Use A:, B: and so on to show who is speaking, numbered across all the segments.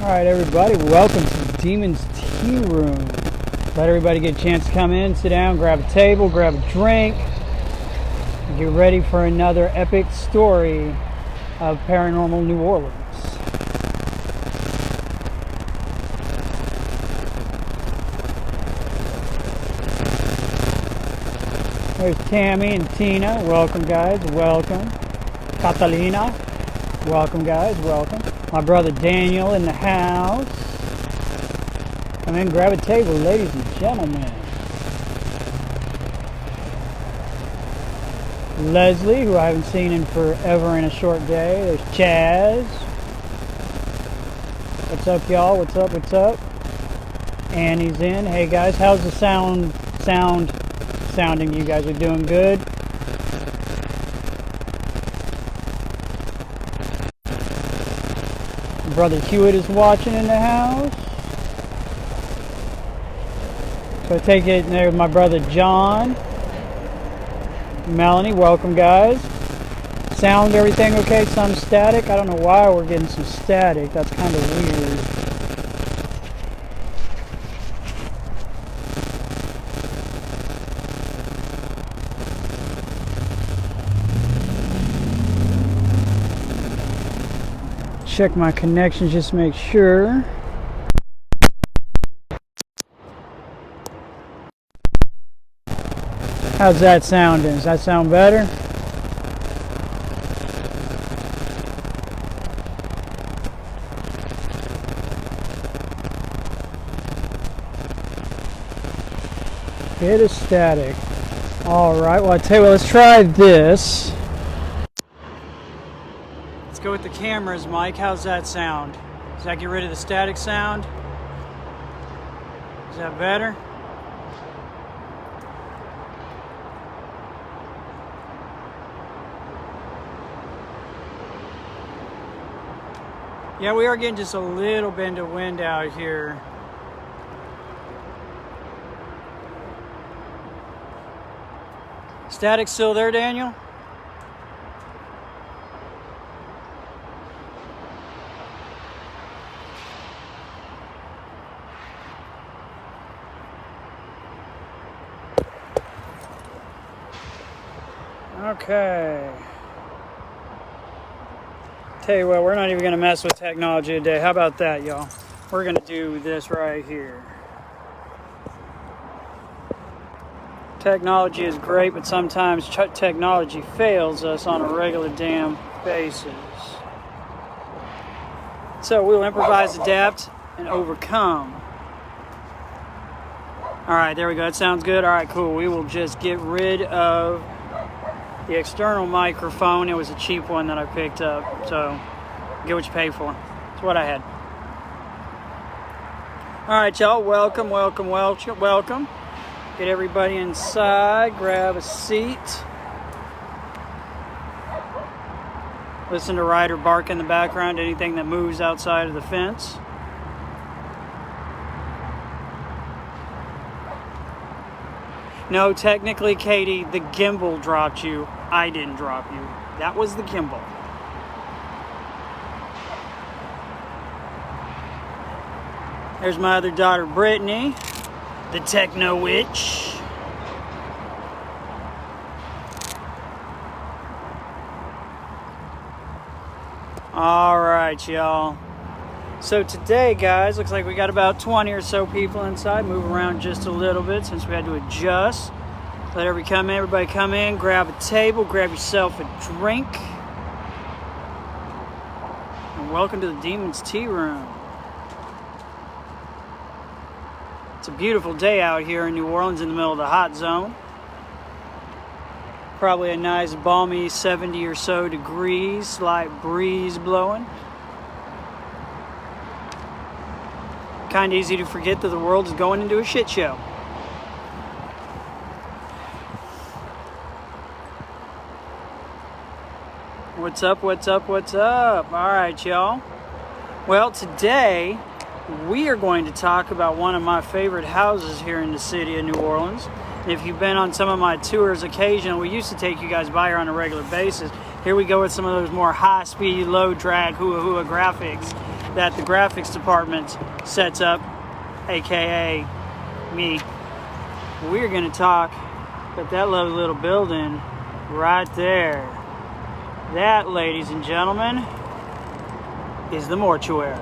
A: Alright everybody, welcome to Demon's Tea Room. Let everybody get a chance to come in, sit down, grab a table, grab a drink. Get ready for another epic story of paranormal New Orleans. There's Tammy and Tina. Welcome guys, welcome. Catalina. Welcome guys, welcome. My brother Daniel in the house. Come in, grab a table, ladies and gentlemen. Leslie, who I haven't seen in forever in a short day. There's Chaz. What's up, y'all? What's up? What's up? Annie's in. Hey guys, how's the sounding? You guys are doing good? Brother Hewitt is watching in the house. So I take it there's my brother John. Melanie, welcome guys. Sound, everything okay? Some static? I don't know why we're getting some static. That's kind of weird. Check my connections, just make sure. How's that sounding? Does that sound better? Bit of static. Alright, well I tell you what, let's try this. Let's go with the cameras, Mike. How's that sound? Does that get rid of the static sound? Is that better? Yeah, we are getting just a little bit of wind out here. Static still there, Daniel? Okay. Tell you what, we're not even going to mess with technology today. How about that, y'all? We're going to do this right here. Technology is great, but sometimes technology fails us on a regular damn basis. So we'll improvise, adapt, and overcome. Alright, there we go. That sounds good. Alright, cool. We will just get rid of the external microphone. It was a cheap one that I picked up, so get what you pay for. That's what I had. Alright, y'all, welcome. Get everybody inside, grab a seat. Listen to Ryder bark in the background, anything that moves outside of the fence. No, technically, Katie, the gimbal dropped you. I didn't drop you. That was the gimbal. There's my other daughter, Brittany, the techno witch. All right, y'all. So today, guys, looks like we got about 20 or so people inside. Move around just a little bit since we had to adjust. Let everybody come in, grab a table, grab yourself a drink. And welcome to the Demon's Tea Room. It's a beautiful day out here in New Orleans in the middle of the hot zone. Probably a nice balmy 70 or so degrees, slight breeze blowing. Kind of easy to forget that the world is going into a shit show. What's up? All right, y'all. Well, today we are going to talk about one of my favorite houses here in the city of New Orleans. And if you've been on some of my tours occasionally, we used to take you guys by here on a regular basis. Here we go with some of those more high-speed, low-drag, hua-hua graphics. that the graphics department sets up, aka me. We're going to talk about that lovely little building right there. That, ladies and gentlemen, is the mortuary.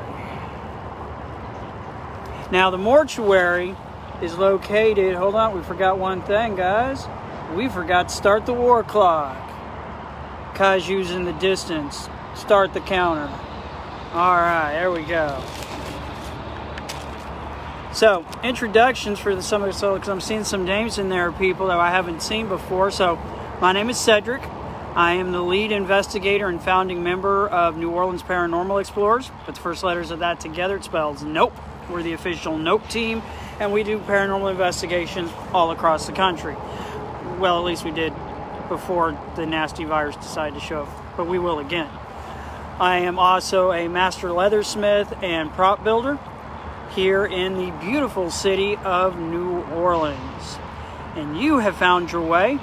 A: Now, the mortuary is located, hold on, we forgot one thing, guys. We forgot to start the war clock. Kaiju's in the distance. Start the counter. All right, there we go. So, introductions for some of the, because I'm seeing some names in there, people that I haven't seen before. So, my name is Cedric. I am the lead investigator and founding member of New Orleans Paranormal Explorers. Put the first letters of that together, it spells NOPE. We're the official NOPE team, and we do paranormal investigations all across the country. Well, at least we did before the nasty virus decided to show up, but we will again. I am also a master leathersmith and prop builder here in the beautiful city of New Orleans. And you have found your way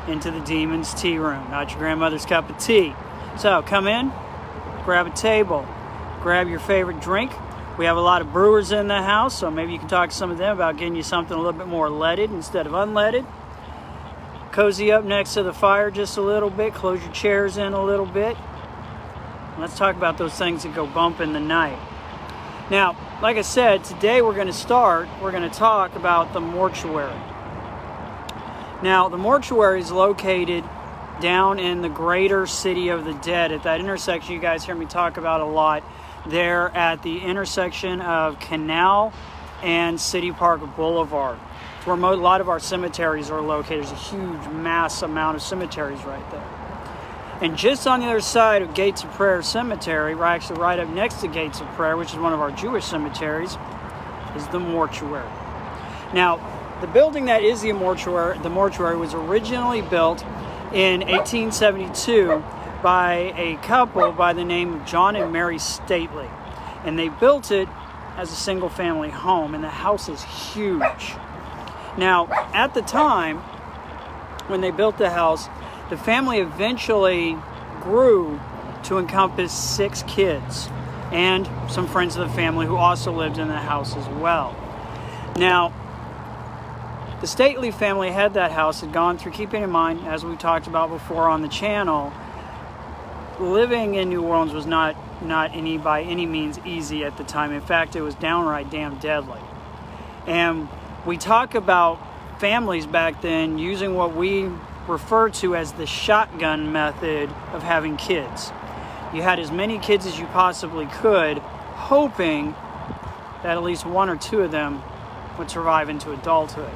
A: into the Demon's Tea Room, not your grandmother's cup of tea. So come in, grab a table, grab your favorite drink. We have a lot of brewers in the house, so maybe you can talk to some of them about getting you something a little bit more leaded instead of unleaded. Cozy up next to the fire just a little bit. Close your chairs in a little bit. Let's talk about those things that go bump in the night. Now, like I said, today we're going to talk about the mortuary. Now, the mortuary is located down in the greater city of the dead at that intersection you guys hear me talk about a lot. There at the intersection of Canal and City Park Boulevard, where a lot of our cemeteries are located. There's a huge mass amount of cemeteries right there. And just on the other side of Gates of Prayer Cemetery, right up next to Gates of Prayer, which is one of our Jewish cemeteries, is the mortuary. Now, the building that is the mortuary was originally built in 1872 by a couple by the name of John and Mary Stately. And they built it as a single family home, and the house is huge. Now, at the time, when they built the house, the family eventually grew to encompass 6 kids and some friends of the family who also lived in the house as well. Now, the Stately family had that house, had gone through, keeping in mind, as we talked about before on the channel, living in New Orleans was not by any means easy at the time. In fact, it was downright damn deadly. And we talk about families back then using what we refer to as the shotgun method of having kids. You had as many kids as you possibly could, hoping that at least 1 or 2 of them would survive into adulthood.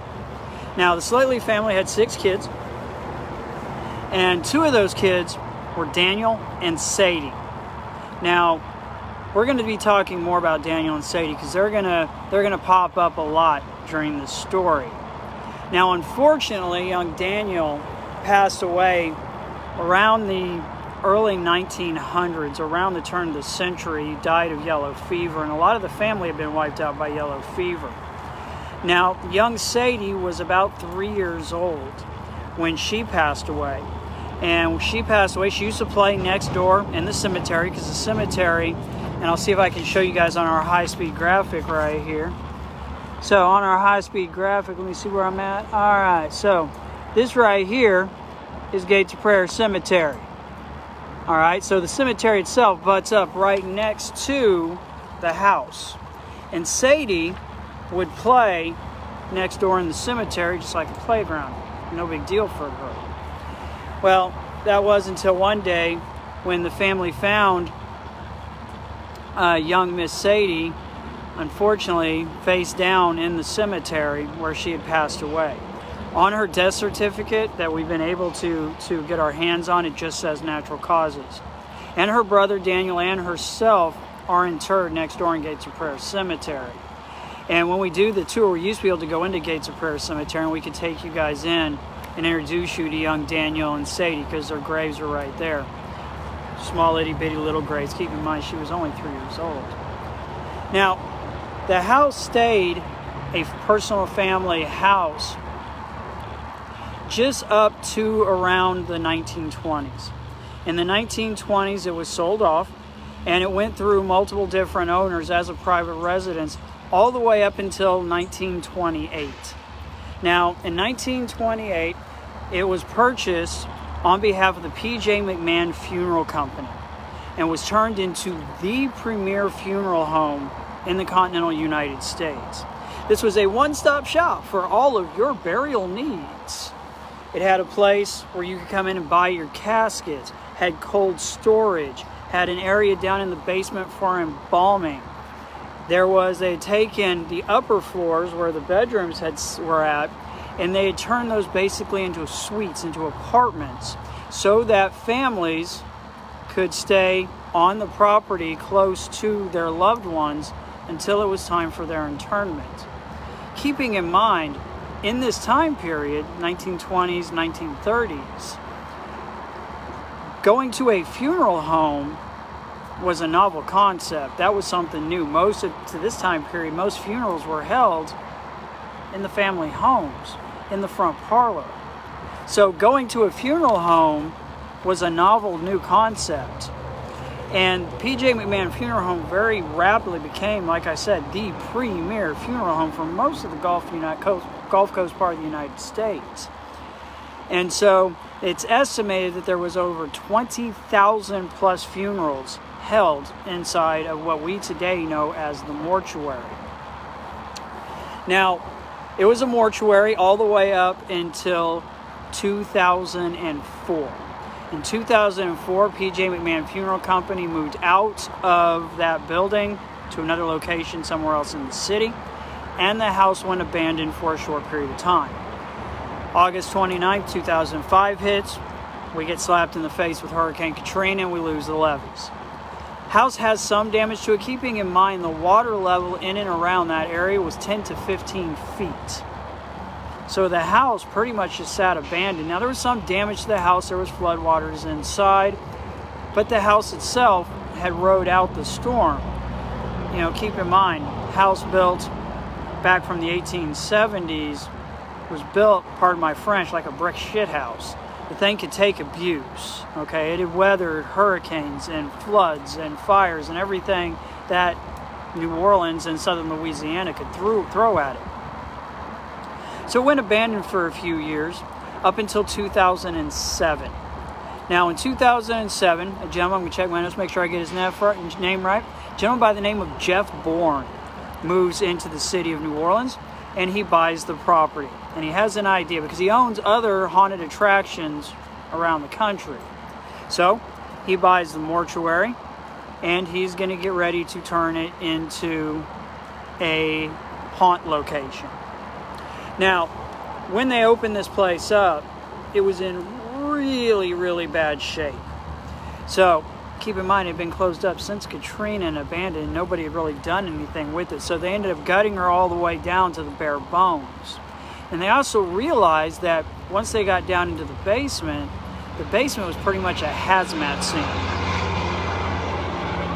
A: Now, the Stately family had 6 kids, and 2 of those kids were Daniel and Sadie. Now, we're going to be talking more about Daniel and Sadie because they're gonna pop up a lot during this story. Now, unfortunately, young Daniel passed away around the early 1900s, around the turn of the century. He died of yellow fever, and a lot of the family had been wiped out by yellow fever. Now, young Sadie was about 3 years old when she passed away. And when she passed away, she used to play next door in the cemetery, because the cemetery, and I'll see if I can show you guys on our high-speed graphic right here. So on our high-speed graphic, let me see where I'm at. All right, so this right here is Gates of Prayer Cemetery. All right, so the cemetery itself butts up right next to the house. And Sadie would play next door in the cemetery just like a playground. No big deal for her. Well, that was until one day when the family found young Miss Sadie, unfortunately, face down in the cemetery where she had passed away. On her death certificate that we've been able to get our hands on, it just says natural causes. And her brother Daniel and herself are interred next door in Gates of Prayer Cemetery. And when we do the tour, we used to be able to go into Gates of Prayer Cemetery and we could take you guys in and introduce you to young Daniel and Sadie because their graves are right there. Small itty bitty little graves. Keep in mind she was only 3 years old. Now, the house stayed a personal family house just up to around the 1920s. In the 1920s, it was sold off, and it went through multiple different owners as a private residence all the way up until 1928. Now, in 1928, it was purchased on behalf of the P.J. McMahon Funeral Company and was turned into the premier funeral home in the continental United States. This was a one-stop shop for all of your burial needs. It had a place where you could come in and buy your caskets, had cold storage, had an area down in the basement for embalming. They had taken the upper floors where the bedrooms were at, and they had turned those basically into suites, into apartments, so that families could stay on the property close to their loved ones until it was time for their internment. Keeping in mind, in this time period, 1920s, 1930s, going to a funeral home was a novel concept. That was something new. To this time period, most funerals were held in the family homes, in the front parlor. So going to a funeral home was a novel new concept. And P.J. McMahon Funeral Home very rapidly became, like I said, the premier funeral home for most of the Gulf Coast part of the United States. And so it's estimated that there was over 20,000 plus funerals held inside of what we today know as the mortuary. Now, it was a mortuary all the way up until 2004. In 2004, P.J. McMahon Funeral Company moved out of that building to another location somewhere else in the city, and the house went abandoned for a short period of time. August 29, 2005 hits. We get slapped in the face with Hurricane Katrina and we lose the levees. House has some damage to it, keeping in mind the water level in and around that area was 10 to 15 feet. So the house pretty much just sat abandoned. Now there was some damage to the house, there was floodwaters inside, but the house itself had rode out the storm. Keep in mind, house built back from the 1870s was built, pardon my French, like a brick shit house. The thing could take abuse, okay? It had weathered hurricanes and floods and fires and everything that New Orleans and southern Louisiana could throw at it. So it went abandoned for a few years, up until 2007. Now in 2007, a gentleman, I'm going to check my notes, make sure I get his name right. A gentleman by the name of Jeff Bourne moves into the city of New Orleans, and he buys the property. And he has an idea because he owns other haunted attractions around the country. So he buys the mortuary, and he's going to get ready to turn it into a haunt location. Now, when they opened this place up, it was in really, really bad shape. So keep in mind, it had been closed up since Katrina and abandoned. Nobody had really done anything with it. So they ended up gutting her all the way down to the bare bones. And they also realized that once they got down into the basement was pretty much a hazmat scene.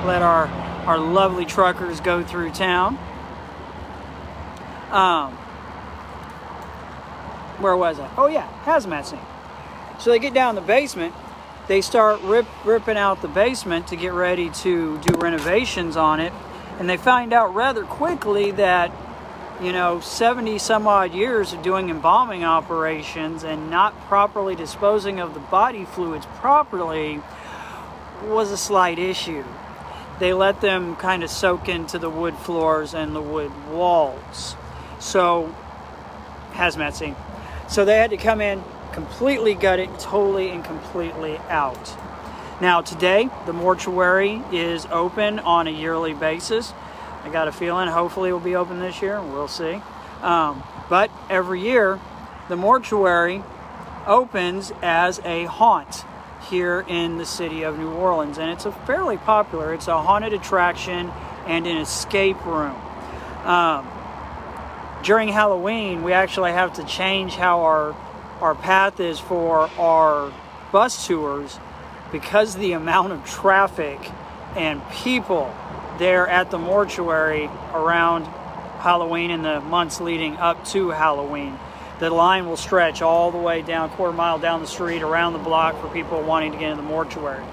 A: Let our lovely truckers go through town. Where was I? Oh yeah, hazmat scene. So they get down in the basement. They start ripping out the basement to get ready to do renovations on it. And they find out rather quickly that 70 some odd years of doing embalming operations and not properly disposing of the body fluids properly was a slight issue. They let them kind of soak into the wood floors and the wood walls. So, hazmat scene. So they had to come in, completely gut it, totally and completely out. Now today, the mortuary is open on a yearly basis. I got a feeling hopefully it will be open this year. We'll see. But every year, the mortuary opens as a haunt here in the city of New Orleans. And it's fairly popular. It's a haunted attraction and an escape room. During Halloween, we actually have to change how our path is for our bus tours because the amount of traffic and people there at the mortuary around Halloween and the months leading up to Halloween. The line will stretch all the way down, quarter mile down the street, around the block for people wanting to get into the mortuary.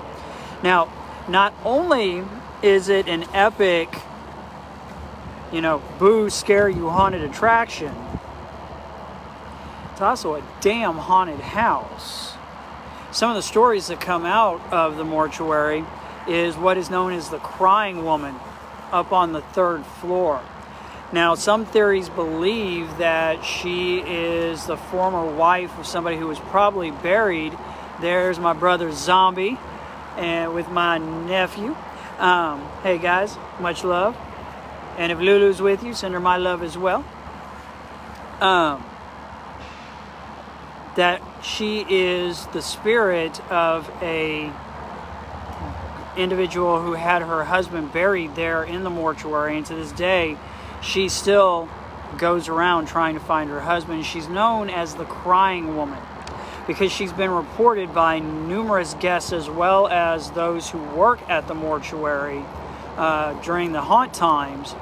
A: Now, not only is it an epic, boo, scare you haunted attraction, it's also a damn haunted house. Some of the stories that come out of the mortuary is what is known as the crying woman up on the 3rd floor. Now, some theories believe that she is the former wife of somebody who was probably buried. There's my brother Zombie, and with my nephew. Hey guys, much love. And if Lulu's with you, send her my love as well. That she is the spirit of a individual who had her husband buried there in the mortuary, and to this day she still goes around trying to find her husband. She's known as the crying woman because she's been reported by numerous guests as well as those who work at the mortuary during the haunt times.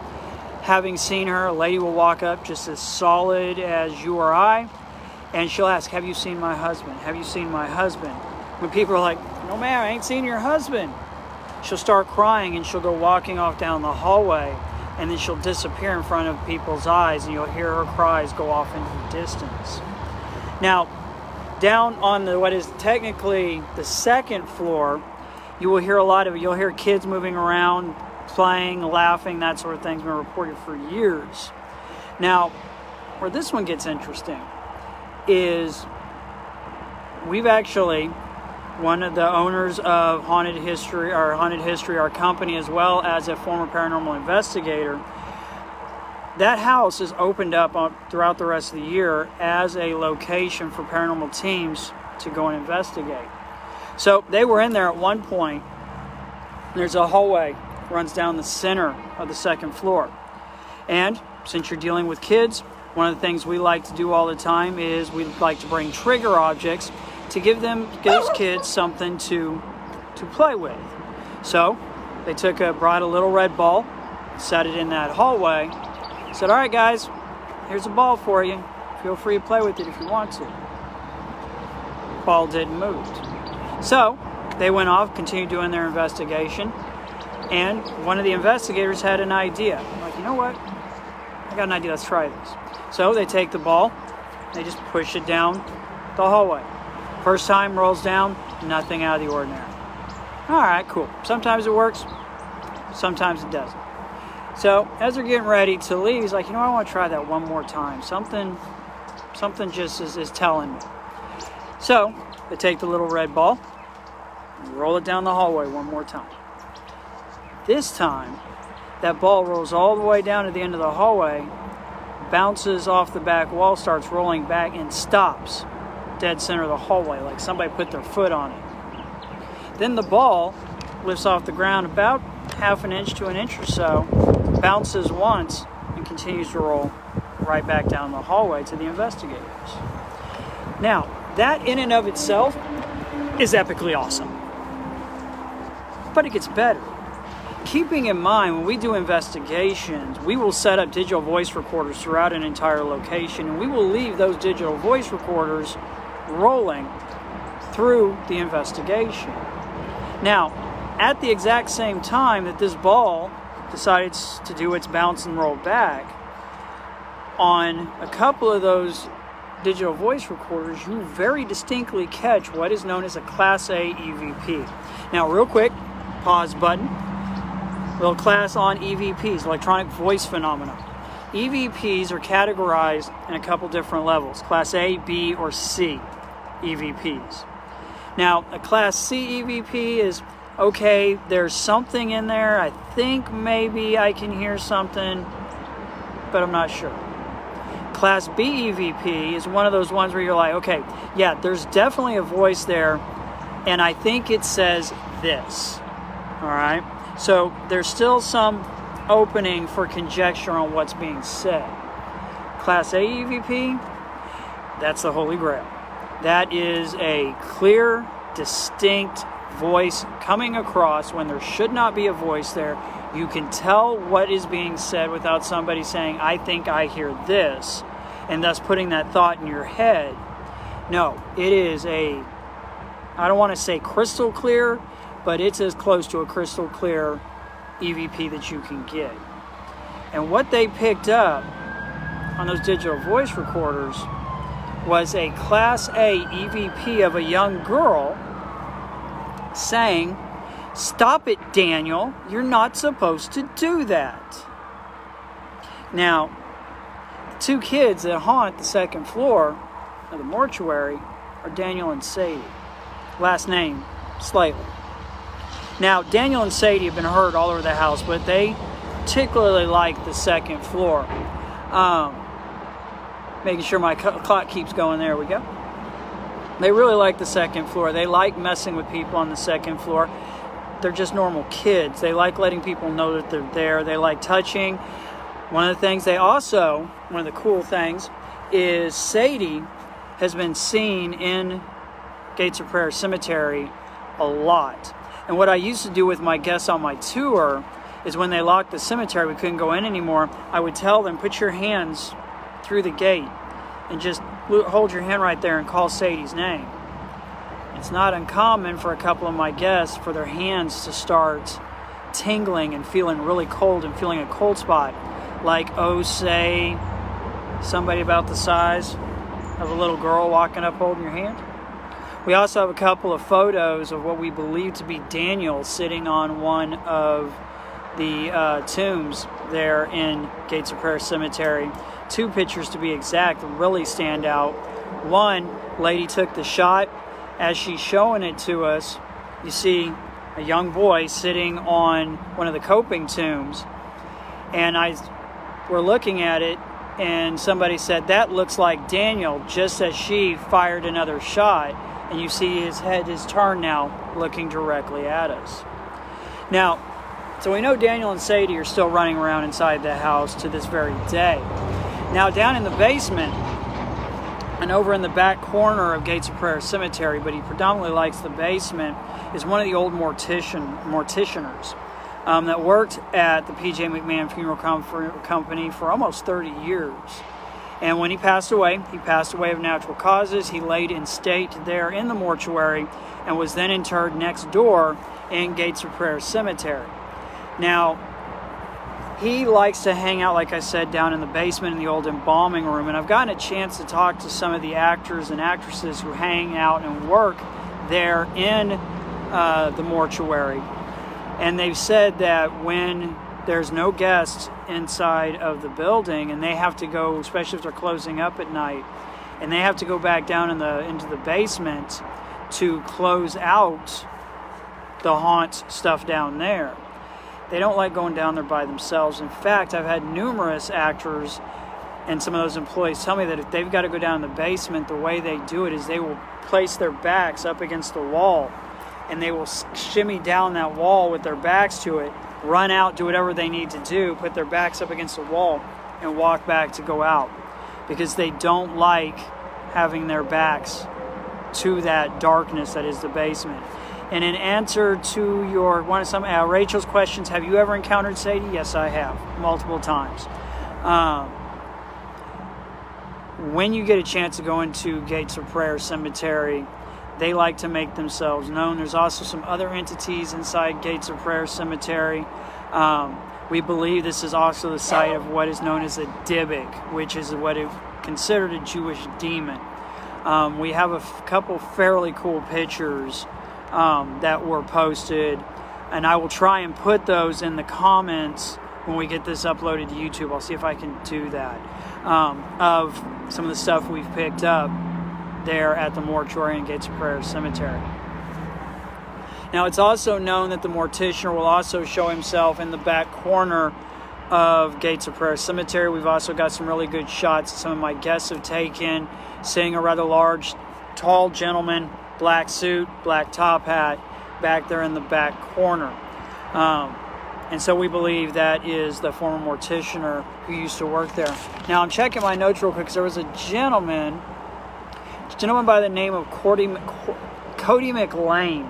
A: Having seen her, a lady will walk up just as solid as you or I, and she'll ask, "Have you seen my husband? Have you seen my husband?" When people are like, "No ma'am, I ain't seen your husband," she'll start crying and she'll go walking off down the hallway, and then she'll disappear in front of people's eyes, and you'll hear her cries go off into the distance. Now, down on what is technically the 2nd floor, you'll hear kids moving around, playing, laughing, that sort of thing's been reported for years. Now, where this one gets interesting is we've actually, one of the owners of Haunted History, our company, as well as a former paranormal investigator, that house is opened up throughout the rest of the year as a location for paranormal teams to go and investigate. So they were in there at one point. There's a hallway that runs down the center of the 2nd floor. And since you're dealing with kids, one of the things we like to do all the time is we like to bring trigger objects to give those kids something to play with. So they brought a little red ball, set it in that hallway, said, "All right guys, here's a ball for you. Feel free to play with it if you want to." Ball didn't move. So they went off, continued doing their investigation, and one of the investigators had an idea. I'm like, "You know what? I got an idea, let's try this." So they take the ball, they just push it down the hallway. First time, rolls down, nothing out of the ordinary. All right, cool. Sometimes it works, sometimes it doesn't. So as they're getting ready to leave, he's like, "I want to try that one more time. Something just is telling me." So they take the little red ball and roll it down the hallway one more time. This time, that ball rolls all the way down to the end of the hallway, bounces off the back wall, starts rolling back, and stops dead center of the hallway, like somebody put their foot on it. Then the ball lifts off the ground about half an inch to an inch or so, bounces once, and continues to roll right back down the hallway to the investigators. Now, that in and of itself is epically awesome. But it gets better. Keeping in mind, when we do investigations, we will set up digital voice recorders throughout an entire location, and we will leave those digital voice recorders rolling through the investigation. Now, at the exact same time that this ball decided to do its bounce and roll back, on a couple of those digital voice recorders, you very distinctly catch what is known as a Class A EVP. Now, real quick, pause button. Little class on EVPs, electronic voice phenomena. EVPs are categorized in a couple different levels, Class A, B, or C EVPs. Now, a Class C EVP is, okay, there's something in there, I think maybe I can hear something, but I'm not sure. Class B EVP is one of those ones where you're like, okay, yeah, there's definitely a voice there, and I think it says this, all right? So there's still some opening for conjecture on what's being said. Class A EVP, that's the Holy Grail. That is a clear, distinct voice coming across when there should not be a voice there. You can tell what is being said without somebody saying, I think I hear this, and thus putting that thought in your head. No, it is I don't want to say crystal clear, but it's as close to a crystal clear EVP that you can get. And what they picked up on those digital voice recorders was a Class A EVP of a young girl saying, "Stop it, Daniel. You're not supposed to do that." Now, the two kids that haunt the second floor of the mortuary are Daniel and Sadie. Last name, Slightly. Now, Daniel and Sadie have been heard all over the house, but they particularly like the second floor. Making sure my clock keeps going. There we go. They really like the second floor. They like messing with people on the second floor. They're just normal kids. They like letting people know that they're there. They like touching. One of the cool things is Sadie has been seen in Gates of Prayer Cemetery a lot. And what I used to do with my guests on my tour is when they locked the cemetery, we couldn't go in anymore, I would tell them, put your hands through the gate and just hold your hand right there and call Sadie's name. It's not uncommon for a couple of my guests for their hands to start tingling and feeling really cold and feeling a cold spot. Like, say, somebody about the size of a little girl walking up holding your hand. We also have a couple of photos of what we believe to be Daniel sitting on one of the tombs there in Gates of Prayer Cemetery. 2 pictures to be exact really stand out. One, lady took the shot. As she's showing it to us, you see a young boy sitting on one of the coping tombs. And we're looking at it, and somebody said, that looks like Daniel, just as she fired another shot. And you see his head is turned now, looking directly at us. Now, so we know Daniel and Sadie are still running around inside the house to this very day. Now, down in the basement, and over in the back corner of Gates of Prayer Cemetery, but he predominantly likes the basement, is one of the old morticianers that worked at the P.J. McMahon Funeral Company for almost 30 years. And when he passed away of natural causes. He laid in state there in the mortuary and was then interred next door in Gates of Prayer Cemetery. Now, he likes to hang out, like I said, down in the basement in the old embalming room. And I've gotten a chance to talk to some of the actors and actresses who hang out and work there in the mortuary. And they've said that when there's no guests inside of the building and they have to go, especially if they're closing up at night, and they have to go back down into the basement to close out the haunt stuff down there. They don't like going down there by themselves. In fact, I've had numerous actors and some of those employees tell me that if they've got to go down in the basement, the way they do it is they will place their backs up against the wall and they will shimmy down that wall with their backs to it, run out, do whatever they need to do, put their backs up against the wall and walk back to go out, because they don't like having their backs to that darkness that is the basement. And in answer to Rachel's questions, have you ever encountered Sadie? Yes, I have, multiple times. When you get a chance to go into Gates of Prayer Cemetery, they like to make themselves known. There's also some other entities inside Gates of Prayer Cemetery. We believe this is also the site of what is known as a Dybbuk, which is what is considered a Jewish demon. We have a couple fairly cool pictures that were posted, and I will try and put those in the comments when we get this uploaded to YouTube. I'll see if I can do that, of some of the stuff we've picked up there at the mortuary in Gates of Prayer Cemetery. Now, it's also known that the mortician will also show himself in the back corner of Gates of Prayer Cemetery. We've also got some really good shots that some of my guests have taken, seeing a rather large, tall gentleman, black suit, black top hat, back there in the back corner. And so we believe that is the former morticianer who used to work there. Now, I'm checking my notes real quick because there was a gentleman by the name of Cody McLean,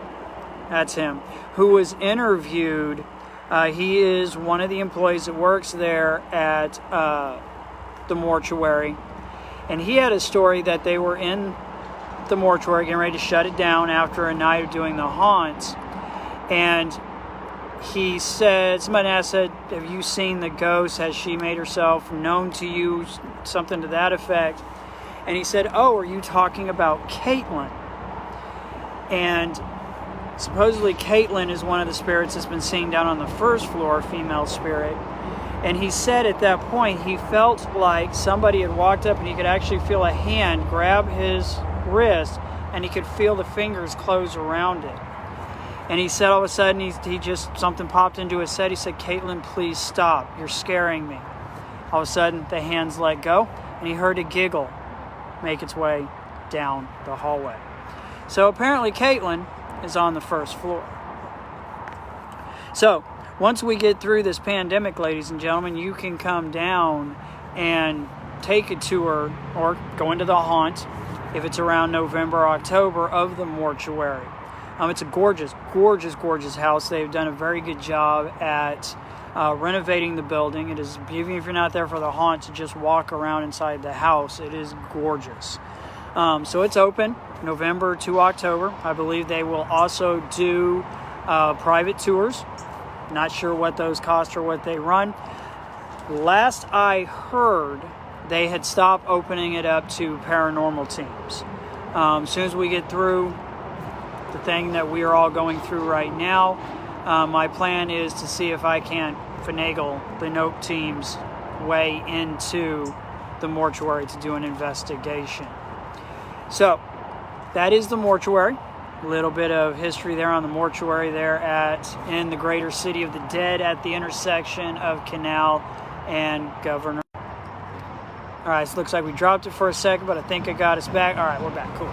A: that's him, who was interviewed. He is one of the employees that works there at the mortuary. And he had a story that they were in the mortuary getting ready to shut it down after a night of doing the haunts. And he said, somebody asked, said, have you seen the ghost? Has she made herself known to you? Something to that effect. And he said, oh, are you talking about Caitlin? And supposedly Caitlin is one of the spirits that's been seen down on the first floor, female spirit. And he said at that point he felt like somebody had walked up and he could actually feel a hand grab his wrist and he could feel the fingers close around it. And he said all of a sudden he just, something popped into his head. He said, Caitlin, please stop. You're scaring me. All of a sudden the hands let go and he heard a giggle make its way down the hallway. So apparently Caitlin is on the first floor. So once we get through this pandemic, ladies and gentlemen, you can come down and take a tour or go into the haunt if it's around November or October of the mortuary. It's a gorgeous, gorgeous, gorgeous house. They've done a very good job at renovating the building. It is, even if you're not there for the haunt, to just walk around inside the house, it is gorgeous. So it's open November to October. I believe they will also do private tours. Not sure what those cost or what they run. Last I heard, they had stopped opening it up to paranormal teams. As soon as we get through the thing that we are all going through right now, my plan is to see if I can't finagle the Nope team's way into the mortuary to do an investigation. So that is the mortuary. A little bit of history there on the mortuary there in the greater city of the dead at the intersection of Canal and Governor. All right, so it looks like we dropped it for a second, but I think I got us back. All right, we're back. Cool.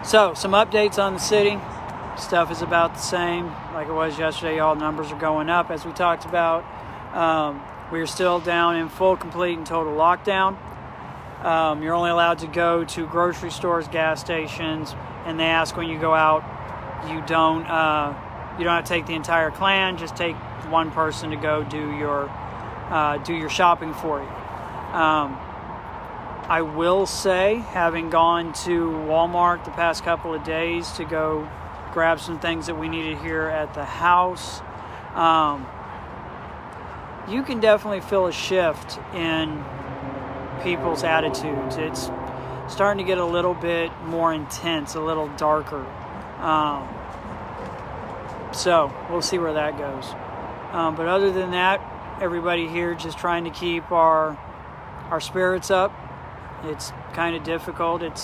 A: So some updates on the city. Stuff is about the same like it was yesterday. All numbers are going up, as we talked about. We're still down in full, complete, and total lockdown. You're only allowed to go to grocery stores, gas stations, and they ask when you go out, you don't have to take the entire clan. Just take one person to go do your shopping for you. I will say, having gone to Walmart the past couple of days to go grab some things that we needed here at the house, you can definitely feel a shift in people's attitudes. It's starting to get a little bit more intense, a little darker. So we'll see where that goes. But other than that, everybody here just trying to keep our spirits up. It's kind of difficult. It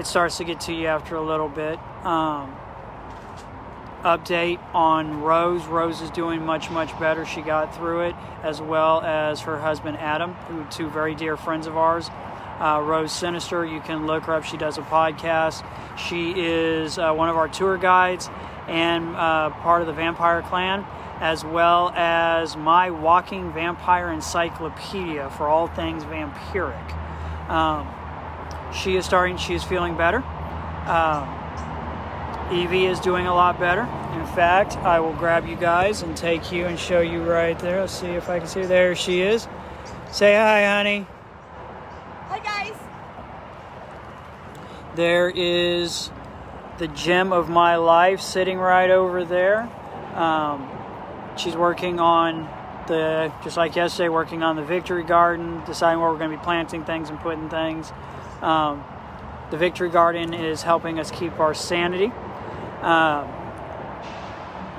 A: starts to get to you after a little bit. Update on Rose. Rose is doing much, much better. She got through it, as well as her husband Adam, who are two very dear friends of ours. Rose Sinister, you can look her up. She does a podcast. She is one of our tour guides and part of the Vampire Clan, as well as my walking vampire encyclopedia for all things vampiric. She is feeling better. Evie is doing a lot better. In fact, I will grab you guys and take you and show you right there. Let's see if I can see her. There she is. Say hi, honey.
B: Hi, guys.
A: There is the gem of my life sitting right over there. She's working on just like yesterday, working on the Victory Garden, deciding where we're going to be planting things and putting things. The Victory Garden is helping us keep our sanity.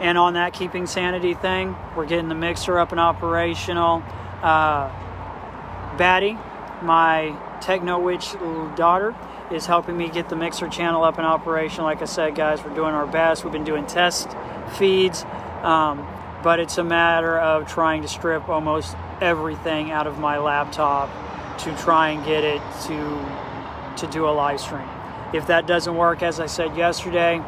A: And on that keeping sanity thing, we're getting the mixer up and operational. Batty, my Techno Witch daughter, is helping me get the mixer channel up and operational. Like I said, guys, we're doing our best. We've been doing test feeds, but it's a matter of trying to strip almost everything out of my laptop to try and get it to do a live stream. If that doesn't work, as I said yesterday,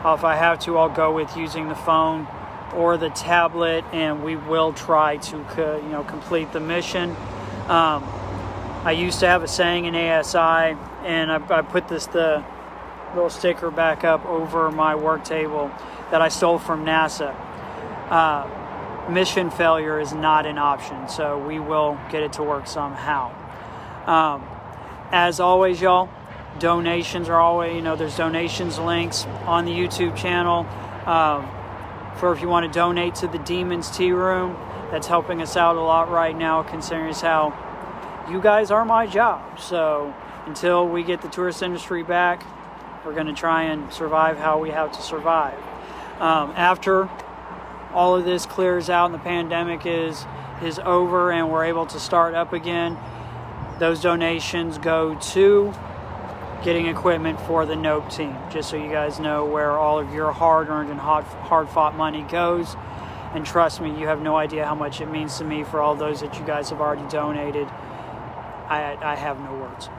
A: if I have to, I'll go with using the phone or the tablet, and we will try to complete the mission. I used to have a saying in ASI, and I put the little sticker back up over my work table that I stole from NASA. Mission failure is not an option, so we will get it to work somehow. As always, y'all, Donations are always, there's donations links on the YouTube channel for if you want to donate to the Demons Tea Room. That's helping us out a lot right now, considering how you guys are my job. So until we get the tourist industry back, we're going to try and survive how we have to survive. After all of this clears out and the pandemic is over and we're able to start up again, those donations go to getting equipment for the Nope team, just so you guys know where all of your hard-earned and hard-fought money goes. And trust me, you have no idea how much it means to me for all those that you guys have already donated. I have no words.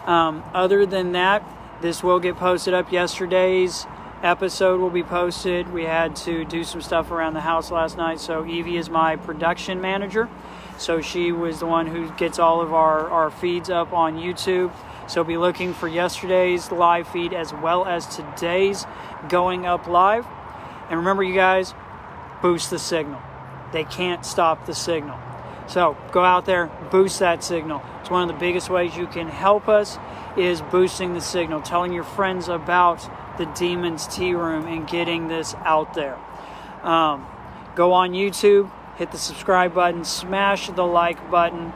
A: Other than that, this will get posted up. Yesterday's episode will be posted. We had to do some stuff around the house last night, so Evie is my production manager. So she was the one who gets all of our feeds up on YouTube. So be looking for yesterday's live feed as well as today's going up live. And remember, you guys, boost the signal. They can't stop the signal. So go out there, boost that signal. It's one of the biggest ways you can help us is boosting the signal, telling your friends about the Demons Tea Room and getting this out there. Go on YouTube, hit the subscribe button, smash the like button,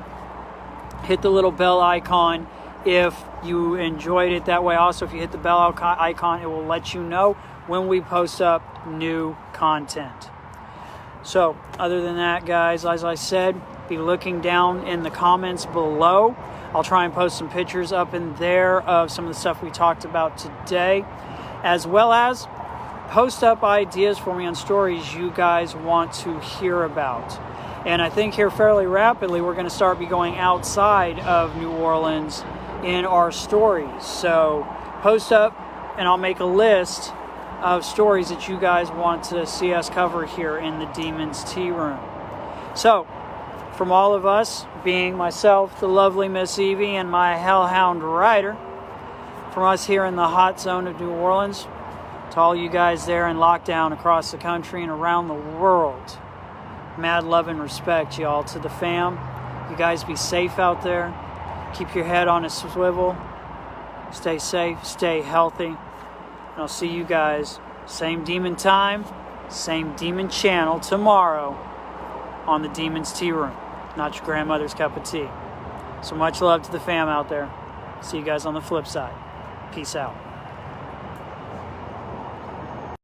A: hit the little bell icon if you enjoyed it that way. Also, if you hit the bell icon, it will let you know when we post up new content. So, other than that, guys, as I said, be looking down in the comments below. I'll try and post some pictures up in there of some of the stuff we talked about today, as well as post up ideas for me on stories you guys want to hear about. And I think here fairly rapidly, we're going to start going outside of New Orleans in our stories. So post up and I'll make a list of stories that you guys want to see us cover here in the Demons Tea Room. So, from all of us, being myself, the lovely Miss Evie, and my hellhound rider, from us here in the hot zone of New Orleans, to all you guys there in lockdown across the country and around the world, mad love and respect, y'all, to the fam. You guys be safe out there. Keep your head on a swivel. Stay safe, stay healthy. And I'll see you guys, same demon time, same demon channel tomorrow on the Demons Tea Room. Not your grandmother's cup of tea. So much love to the fam out there. See you guys on the flip side. Peace out.